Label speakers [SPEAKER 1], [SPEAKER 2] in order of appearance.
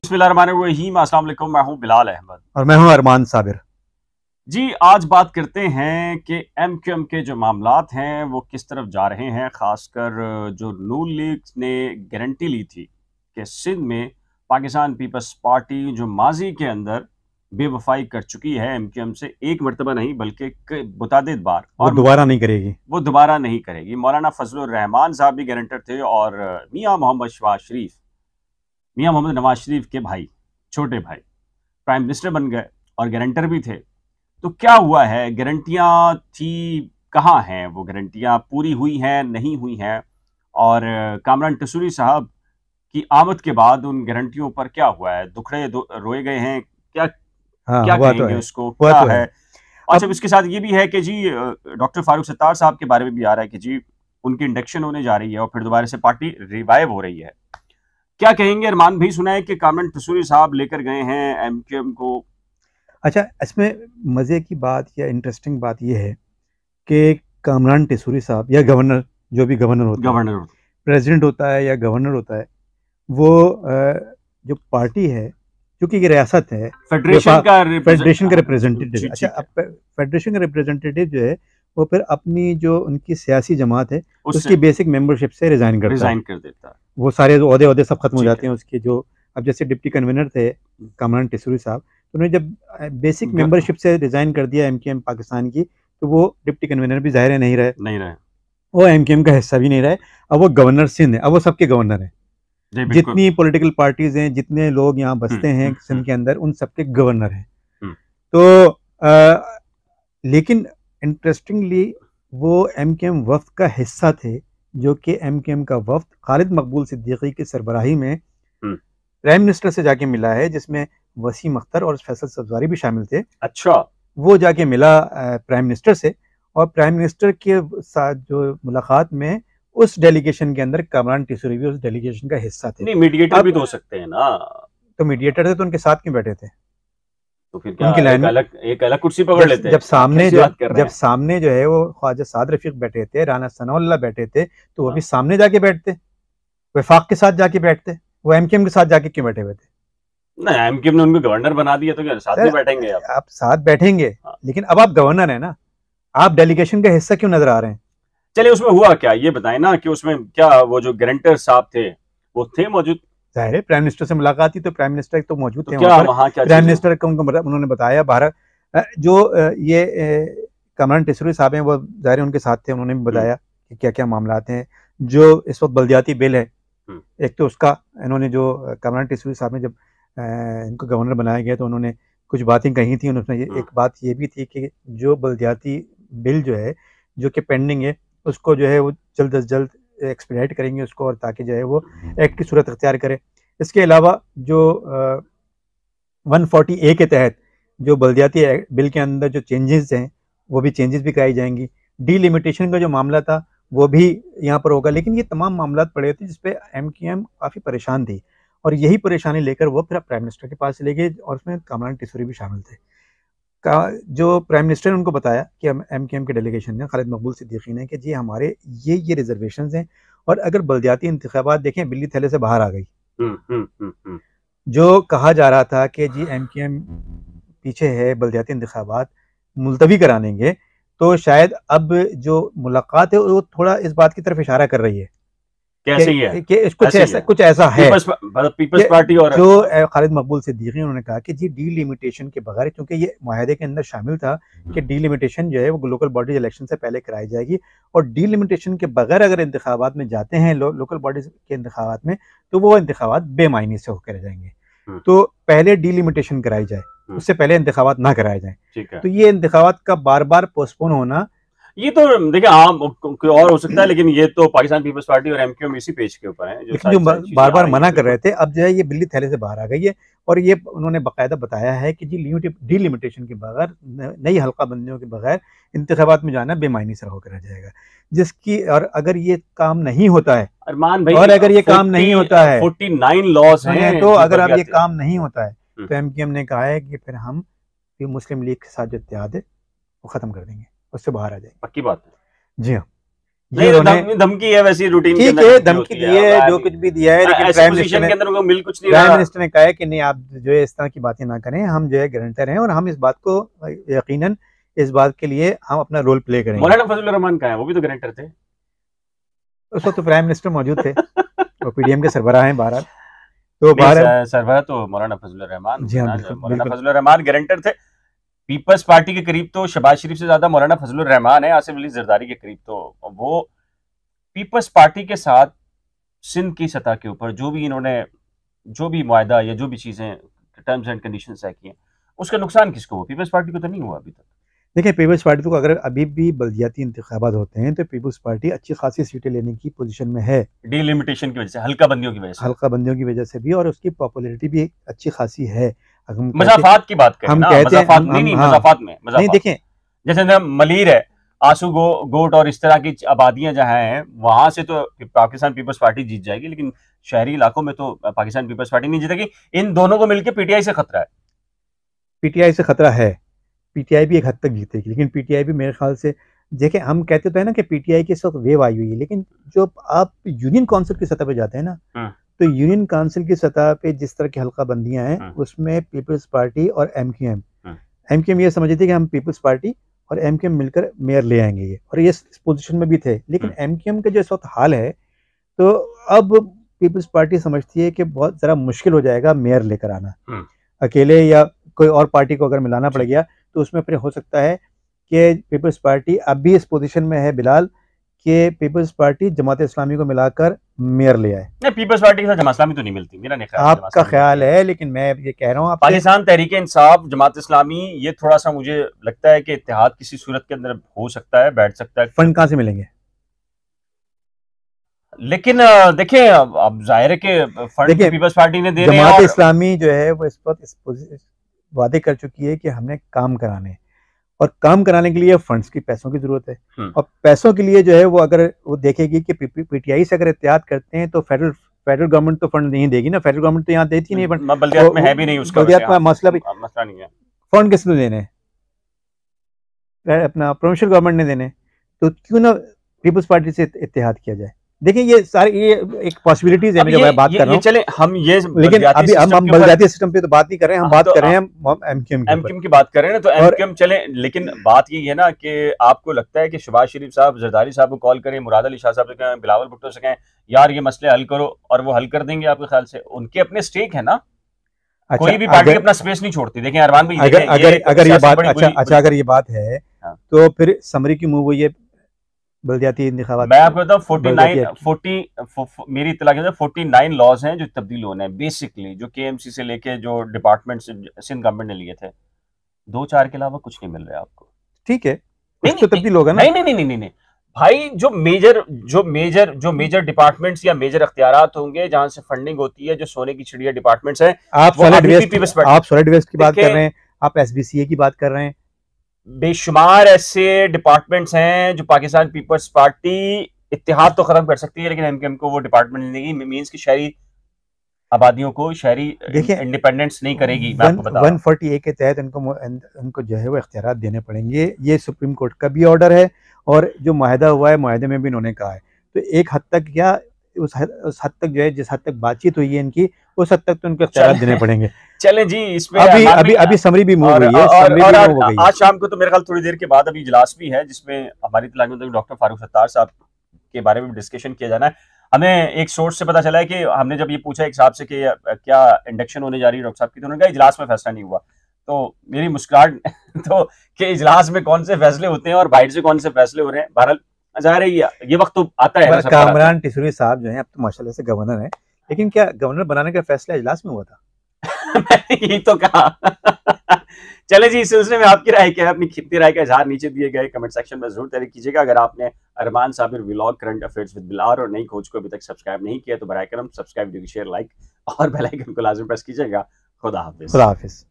[SPEAKER 1] बिस्मिल्लाहिर्रहमानिर्रहीम। अस्सलाम वालेकुम। मैं हूं बिलाल अहमद
[SPEAKER 2] और मैं हूं अरमान साबिर।
[SPEAKER 1] जी। आज बात करते हैं कि एमक्यूएम के जो मामलात हैं वो किस तरफ जा रहे हैं। खासकर जो नून लीग ने गारंटी ली थी कि सिंध में पाकिस्तान पीपल्स पार्टी जो माजी के अंदर बेवफाई कर चुकी है एमक्यूएम से, एक मरतबा नहीं बल्कि मुतादिद बार,
[SPEAKER 2] वो
[SPEAKER 1] और
[SPEAKER 2] दोबारा नहीं करेगी।
[SPEAKER 1] वो दोबारा नहीं करेगी। मौलाना फजलुर रहमान साहब भी गारंटर थे, और मियाँ मोहम्मद नवाज शरीफ के भाई, छोटे भाई, प्राइम मिनिस्टर बन गए और गारंटर भी थे। तो क्या हुआ है? गारंटियां थी, कहाँ हैं वो गारंटियां? पूरी हुई हैं, नहीं हुई हैं? और कामरान टसूरी साहब की आमद के बाद उन गारंटियों पर क्या हुआ है? रोए गए हैं क्या?
[SPEAKER 2] हाँ,
[SPEAKER 1] क्या
[SPEAKER 2] हुआ तो
[SPEAKER 1] कहेंगे
[SPEAKER 2] है।
[SPEAKER 1] उसको,
[SPEAKER 2] हुआ
[SPEAKER 1] क्या
[SPEAKER 2] तो
[SPEAKER 1] है?
[SPEAKER 2] है।
[SPEAKER 1] अच्छा,
[SPEAKER 2] अब
[SPEAKER 1] इसके साथ ये भी है कि जी डॉक्टर फारूक सत्तार साहब के बारे में भी आ रहा है कि जी उनकी इंडक्शन होने जा रही है और फिर दोबारा से पार्टी रिवाइव हो रही है। क्या कहेंगे? अरमान भी सुना है कि कामरान टसूरी साहब लेकर गए हैं एमक्यूएम को।
[SPEAKER 2] अच्छा, इसमें मज़े की बात या इंटरेस्टिंग बात यह है कि कामरान टेसूरी साहब या गवर्नर, जो भी गवर्नर होता है,
[SPEAKER 1] गवर्नर।
[SPEAKER 2] प्रेसिडेंट होता है या गवर्नर होता है, वो जो पार्टी है, क्योंकि ये रियासत है,
[SPEAKER 1] फेडरेशन का
[SPEAKER 2] फेडरेशन का रिप्रेजेंटेटिव है।
[SPEAKER 1] जी,
[SPEAKER 2] अच्छा,
[SPEAKER 1] ठीक है।
[SPEAKER 2] अब फेडरेशन का रिप्रेजेंटेटिव जो है वो फिर अपनी जो उनकी सियासी जमात है
[SPEAKER 1] उससे
[SPEAKER 2] उसकी बेसिक मेंबरशिप से रिज़ाइन करता है।
[SPEAKER 1] रिजाइन कर देता है।
[SPEAKER 2] वो सारे जो ओहदे सब खत्म हो
[SPEAKER 1] ठीक है।
[SPEAKER 2] जाते हैं उसके। जो अब जैसे डिप्टी कन्वीनर थे कामरान टेसूरी साहब, तो उन्होंने जब बेसिक
[SPEAKER 1] ग,
[SPEAKER 2] मेंबरशिप से रिज़ाइन कर दिया एमकेएम पाकिस्तान की, तो वो डिप्टी कन्वीनर भी ज़ाहिर है नहीं रहे,
[SPEAKER 1] नहीं रहे।
[SPEAKER 2] वो एमकेएम का हिस्सा भी नहीं रहे। अब वो गवर्नर सिंध है, अब वो सबके गवर्नर हैं।
[SPEAKER 1] जी, बिल्कुल।
[SPEAKER 2] जितनी पॉलिटिकल पार्टीज हैं, जितने लोग यहाँ बसते हैं सिंध के अंदर, उन सबके गवर्नर हैं।
[SPEAKER 1] हम्म।
[SPEAKER 2] तो लेकिन इंटरेस्टिंगली वो एमकेएम वफ्द का हिस्सा थे, जो कि एमकेएम का वफ्द खालिद मकबूल सिद्दीकी की सरबराही में
[SPEAKER 1] हम्म।
[SPEAKER 2] प्राइम मिनिस्टर से जाके मिला है, जिसमें वसीम अख्तर और फैसल सब्जारी भी शामिल थे।
[SPEAKER 1] अच्छा।
[SPEAKER 2] वो जाके मिला प्राइम मिनिस्टर से, और प्राइम मिनिस्टर के साथ जो मुलाकात में उस डेलीगेशन के अंदर कामरान टेसूरी भी उस डेलीगेशन का हिस्सा थे।
[SPEAKER 1] नहीं, मीडिएटर भी
[SPEAKER 2] अब
[SPEAKER 1] तो हो सकते हैं ना।
[SPEAKER 2] तो मीडिएटर थे, तो उनके साथ क्यों बैठे थे?
[SPEAKER 1] तो फिर क्या
[SPEAKER 2] उनकी लाइन में
[SPEAKER 1] एक अलग कुर्सी पकड़
[SPEAKER 2] जब
[SPEAKER 1] लेते
[SPEAKER 2] जब
[SPEAKER 1] हैं? आप
[SPEAKER 2] सामने
[SPEAKER 1] कैसी बात कर रहे
[SPEAKER 2] जब
[SPEAKER 1] हैं?
[SPEAKER 2] सामने जो है वो ख्वाजा साद रफीक बैठे थे, राना सनाउल्लाह बैठे थे, तो वो भी
[SPEAKER 1] हाँ।
[SPEAKER 2] सामने जाके बैठते, वफाक के साथ जाके बैठते। वो एमकेएम के साथ जाके क्यों बैठे हुए थे?
[SPEAKER 1] नहीं, एमक्यूएम ने उनको गवर्नर बना दिया तो क्या साथ
[SPEAKER 2] सर,
[SPEAKER 1] नहीं बैठेंगे आप?
[SPEAKER 2] आप साथ बैठेंगे,
[SPEAKER 1] हाँ।
[SPEAKER 2] लेकिन अब आप गवर्नर है ना, आप डेलीगेशन का हिस्सा क्यों नजर आ रहे हैं?
[SPEAKER 1] चलिए, उसमें हुआ क्या ये बताएं ना, कि उसमें क्या वो जो गारंटर साहब थे वो थे मौजूद?
[SPEAKER 2] जाहिर है प्राइम मिनिस्टर से मुलाकात थी, तो प्राइम मिनिस्टर तो मौजूद
[SPEAKER 1] तो
[SPEAKER 2] थे वहां
[SPEAKER 1] क्या
[SPEAKER 2] पर।
[SPEAKER 1] वहां क्या
[SPEAKER 2] प्राइम
[SPEAKER 1] चीजें?
[SPEAKER 2] मिनिस्टर को उन्होंने बताया भारत जो ये कमरान टेसूरी साहब हैं, वो जाहिर है उनके साथ थे, उन्होंने भी बताया कि क्या क्या मामला हैं। जो इस वक्त बल्दियाती बिल है, एक तो उसका इन्होंने जो कमरान टेसूरी साहब ने जब इनको गवर्नर बनाया गया, तो उन्होंने कुछ बातें कही थी। उन्होंने एक बात ये भी थी कि जो बल्दियाती बिल जो है, जो कि पेंडिंग है, उसको जो है वो जल्द अज जल्द एक्सपीडाइट करेंगे उसको, और ताकि जो है वो एक्ट की सूरत अख्तियार करे। इसके अलावा जो 140A के तहत जो बल्दियाती बिल के अंदर जो चेंजेस हैं, वो भी चेंजेस भी कराई जाएंगी। डीलिमिटेशन का जो मामला था वो भी यहाँ पर होगा। लेकिन ये तमाम मामला पड़े थे जिसपे एमकेएम काफ़ी परेशान थी, और यही परेशानी लेकर वो फिर प्राइम मिनिस्टर के पास चले गए, और उसमें कामरान टेसूरी भी शामिल थे। का जो प्राइम मिनिस्टर ने उनको बताया कि एमकेएम के डेलीगेशन ने, खालिद मकबूल सिद्दीकी ने, कि जी हमारे ये रिजर्वेशन हैं, और अगर बल्दियाती इंतखाबात देखें, बिल्ली थैले से बाहर आ गई। जो कहा जा रहा था कि जी एमकेएम पीछे है बल्दियाती इंतखाबात मुलतवी करानेंगे, तो शायद अब जो मुलाकात है वो थोड़ा इस बात की तरफ इशारा कर रही है
[SPEAKER 1] कैसे ही है?
[SPEAKER 2] कि
[SPEAKER 1] ऐसे
[SPEAKER 2] कुछ ऐसा है
[SPEAKER 1] पीपल्स पार्टी और
[SPEAKER 2] जो खालिद मकबूल सिद्दीकी उन्होंने कहा कि जी डीलिमिटेशन के बगैर, क्योंकि ये माहदे के अंदर शामिल था कि डीलिमिटेशन जो है वो लोकल बॉडीज इलेक्शन से पहले कराई जाएगी, और डीलिमिटेशन के बगैर अगर इंतखाबात में जाते हैं लोकल बॉडीज के इंतखाबात में, तो वो इंतखाबात बेमायनी से होकर जाएंगे। तो पहले डीलिमिटेशन कराई जाए, उससे पहले इंतखाबात ना कराए जाए।
[SPEAKER 1] ठीक है।
[SPEAKER 2] तो ये इंतखाबात का बार बार पोस्टपोन होना,
[SPEAKER 1] ये तो देखिए आम कोई और हो सकता है, लेकिन ये तो पाकिस्तान पीपल्स पार्टी और एमक्यूएम इसी पेज के ऊपर है जो
[SPEAKER 2] लेकिन जो
[SPEAKER 1] सारी चीजें
[SPEAKER 2] बार
[SPEAKER 1] आ
[SPEAKER 2] बार
[SPEAKER 1] रही
[SPEAKER 2] मना
[SPEAKER 1] हैं।
[SPEAKER 2] कर रहे थे, अब जो है ये बिल्ली थैले से बाहर आ गई है। और ये उन्होंने बाकायदा बताया है कि जी डीलिमिटेशन के बगैर, नई हल्का बंदियों के बगैर इंतखाबात में जाना बेमायनी से होकर रह जाएगा। जिसकी, और अगर ये काम नहीं होता है,
[SPEAKER 1] अरमान भाई,
[SPEAKER 2] और अगर ये काम नहीं होता है,
[SPEAKER 1] 49 लॉज हैं
[SPEAKER 2] तो
[SPEAKER 1] जो
[SPEAKER 2] अगर अब ये
[SPEAKER 1] बल्दियाती।
[SPEAKER 2] काम नहीं होता है, तो एमकेएम ने कहा है कि फिर हम मुस्लिम लीग के साथ जो इत्तेहाद है वो ख़त्म कर देंगे, उससे बाहर आ जाएंगे।
[SPEAKER 1] पक्की बात है।
[SPEAKER 2] जी हाँ, ये
[SPEAKER 1] नहीं, धमकी है वैसी रूटीन
[SPEAKER 2] ठीक है, धमकी दी है, जो कुछ भी दिया है, लेकिन प्राइम मिनिस्टर
[SPEAKER 1] के अंदर उनको मिल कुछ नहीं
[SPEAKER 2] प्राइम
[SPEAKER 1] रहा।
[SPEAKER 2] मिनिस्टर ने कहा है कि नहीं, आप जो है इस तरह की बातें ना करें, हम जो है गारंटर हैं और हम इस बात को यकीनन इस बात के लिए हम अपना रोल प्ले करेंगे।
[SPEAKER 1] मौलाना फजलुर रहमान कहाँ है? वो भी तो गारंटर थे।
[SPEAKER 2] उस वक्त तो प्राइम मिनिस्टर मौजूद थे, वो पीडीएम के सरबराह हैं बहरहाल। तो बहरहाल
[SPEAKER 1] सरबराह तो मौलाना फजलुर रहमान,
[SPEAKER 2] जी हाँ, बिल्कुल
[SPEAKER 1] मौलाना
[SPEAKER 2] बिल्कुल।
[SPEAKER 1] फजलुर रहमान गारंटर थे। पीपल्स पार्टी के करीब तो शहबाज शरीफ से ज्यादा मौलाना फजलुर रहमान है, आसिफ अली जरदारी के करीब। तो वो पीपल्स पार्टी के साथ सिंध की सतह के ऊपर जो भी इन्होंने जो भी मुआहदा या जो भी चीजें टर्म्स एंड कंडीशंस तय किए, उसका नुकसान किसको हुआ? पीपल्स पार्टी को तो नहीं हुआ अभी तक।
[SPEAKER 2] देखिए, पीपल्स पार्टी को अगर अभी भी बल्दियाती इंतखाबात होते हैं तो पीपल्स पार्टी अच्छी खासी सीटें लेने की पोजीशन में है,
[SPEAKER 1] डिलिमिटेशन की वजह से, हल्का बंदियों की वजह से,
[SPEAKER 2] हल्का बंदियों की वजह से भी, और उसकी पॉपुलैरिटी भी अच्छी खासी है।
[SPEAKER 1] मजाफात की बात करें
[SPEAKER 2] हम
[SPEAKER 1] ना,
[SPEAKER 2] कहते हैं
[SPEAKER 1] मजाफात में
[SPEAKER 2] नहीं, देखें
[SPEAKER 1] जैसे मलीर है, आंसू गोट और इस तरह की आबादियां जहां हैं, वहां से तो पाकिस्तान पीपल्स पार्टी जीत जाएगी, लेकिन शहरी इलाकों में तो पाकिस्तान पीपल्स पार्टी नहीं जीतेगी। इन दोनों को मिलकर पीटीआई से खतरा है।
[SPEAKER 2] पीटीआई से खतरा है, पीटीआई भी एक हद तक जीतेगी, लेकिन पीटीआई भी मेरे ख्याल से, देखें हम कहते तो है ना कि पीटीआई की इस वक्त वेव आई हुई है, लेकिन जो आप यूनियन काउंसिल की सतह पे जाते हैं ना, तो यूनियन काउंसिल की सतह पे जिस तरह की हल्का बंदियां हैं, उसमें पीपल्स पार्टी और एमक्यूएम ये समझते थे कि हम पीपल्स पार्टी और एमक्यूएम मिलकर मेयर ले आएंगे ये, और ये इस पोजीशन में भी थे। लेकिन एमक्यूएम का जो इस वक्त हाल है, तो अब पीपल्स पार्टी समझती है कि बहुत ज़रा मुश्किल हो जाएगा मेयर लेकर आना, अकेले या कोई और पार्टी को अगर मिलाना पड़ गया तो उसमें फिर हो सकता है कि पीपल्स पार्टी अब भी इस पोजीशन में है बिलाल कि पीपल्स पार्टी जमात इस्लामी को मिलाकर मेयर ले आए।
[SPEAKER 1] नहीं, पीपल्स पार्टी के साथ जमात इस्लामी तो नहीं मिलती, मेरा नहीं ख्याल।
[SPEAKER 2] आपका ख्याल है, लेकिन मैं ये कह रहा हूँ,
[SPEAKER 1] पाकिस्तान तहरीक इंसाफ, जमात इस्लामी, ये थोड़ा सा मुझे लगता है कि इत्तेहाद किसी सूरत के अंदर हो सकता है, बैठ सकता है।
[SPEAKER 2] फंड कहाँ से मिलेंगे?
[SPEAKER 1] लेकिन देखें, अब जाहिर है कि फंड पीपल्स पार्टी ने देने,
[SPEAKER 2] जमात इस्लामी जो है वो इस वक्त वादे कर चुकी है कि हमने काम कराने, और काम कराने के लिए फंड्स की, पैसों की जरूरत है, और पैसों के लिए जो है वो अगर वो देखेगी कि पीटीआई से अगर इत्तेहाद करते हैं तो फेडरल गवर्नमेंट तो फंड नहीं देगी ना, फेडरल गवर्नमेंट तो यहाँ देती नहीं फंड,
[SPEAKER 1] बल्दियात में है भी नहीं उसका,
[SPEAKER 2] बल्दियात में मसला
[SPEAKER 1] नहीं है,
[SPEAKER 2] फंड किसने देने, अपना प्रोविंशियल गवर्नमेंट ने देने, तो क्यों ना पीपल्स पार्टी से इत्तेहाद किया जाए। देखिए ये सारी ये एक पॉसिबिलिटीज है, मैं जब बात कर रहा हूँ,
[SPEAKER 1] चले हम ये,
[SPEAKER 2] लेकिन अभी हम बल्दियाती सिस्टम पे तो बात नहीं कर रहे हैं, हम बात कर रहे हैं
[SPEAKER 1] एमक्यूएम की बात कर रहे हैं ना, तो एमक्यूएम चले। लेकिन बात ये है ना कि आपको लगता है कि शहबाज शरीफ साहब जरदारी साहब को कॉल करें, मुराद अली शाह साहब से कहें, बिलावल भुट्टो से कहें, यार ये मसले हल करो, और वो हल कर देंगे आपके ख्याल से? उनके अपने स्टेक है ना, कोई भी पार्टी अपना स्पेस नहीं छोड़ती। देखें अरमान भाई,
[SPEAKER 2] अगर ये बात अगर ये बात है तो फिर समरी की मूव हुई है बल्दियाती इंतखाबात।
[SPEAKER 1] मैं आपको बताऊं, 40 मेरी इत्तला के अंदर 49 लॉज हैं जो तब्दील होने हैं बेसिकली, जो केएमसी से लेके जो डिपार्टमेंट सिंध गवर्नमेंट ने लिए थे, 2-4 के अलावा कुछ नहीं मिल रहा है आपको।
[SPEAKER 2] ठीक है, कुछ तो तब्दील होगा ना।
[SPEAKER 1] नहीं भाई, जो मेजर डिपार्टमेंट्स या मेजर अख्तियारात होंगे जहां से फंडिंग होती है, जो सोने की चिड़िया डिपार्टमेंट्स हैं,
[SPEAKER 2] आप सॉलिड वेस्ट की बात कर रहे हैं, आप एसबीसीए की बात कर रहे हैं,
[SPEAKER 1] बेशुमार ऐसे डिपार्टमेंट्स हैं जो पाकिस्तान पीपल्स पार्टी इत्तेहाद तो खत्म कर सकती है, लेकिन एमक्यूएम को वो डिपार्टमेंट नहीं, मींस की शहरी आबादियों को शहरी इंडिपेंडेंस नहीं करेगी।
[SPEAKER 2] 140A के तहत उनको जो है वो इख्तियारात देने पड़ेंगे, ये सुप्रीम कोर्ट का भी ऑर्डर है, और जो मुआहदा हुआ है मुआहदे में भी इन्होंने कहा है। तो एक हद तक क्या उस हद तक जो है, जिस हद तक बातचीत हुई है इनकी, उस हद तक तो उनको इख्तियारात देने पड़ेंगे।
[SPEAKER 1] चले जी, इसमें
[SPEAKER 2] अभी समरी भी मूव हुई है,
[SPEAKER 1] और आज शाम को तो मेरे ख्याल थोड़ी देर के बाद अभी इजलास भी है, जिसमें हमारी इत्तला में डॉक्टर फारूक सत्तार साहब के बारे में डिस्कशन किया जाना है। हमें एक सोर्स से पता चला है कि हमने जब ये पूछा एक साहब से कि क्या इंडक्शन होने जा रही है डॉक्टर साहब की, तो उन्होंने कहा इजलास में फैसला नहीं हुआ। तो मेरी मुस्कुराहट तो कि इजलास में कौन से फैसले होते हैं और बाहर से कौन से फैसले हो रहे हैं, बहरहाल जा रही है, ये वक्त तो आता है।
[SPEAKER 2] कामरान टिसरी साहब जो है अब तो माशाल्लाह से गवर्नर है, लेकिन क्या गवर्नर बनाने का फैसला इजलास में हुआ था?
[SPEAKER 1] मैंने यही तो कहा। चले जी, इस सिलसिले में आपकी राय क्या है? अपनी कीमती राय का इजहार नीचे दिए गए कमेंट सेक्शन में जरूर तहरीर कीजिएगा। अगर आपने Armaan Sabir vlog current affairs with Bilal और नई खोज को अभी तक सब्सक्राइब नहीं किया तो बराए करम सब्सक्राइब, शेयर, लाइक और बेल आइकन को लाजमी प्रेस कीजिएगा। खुदा हाफिज।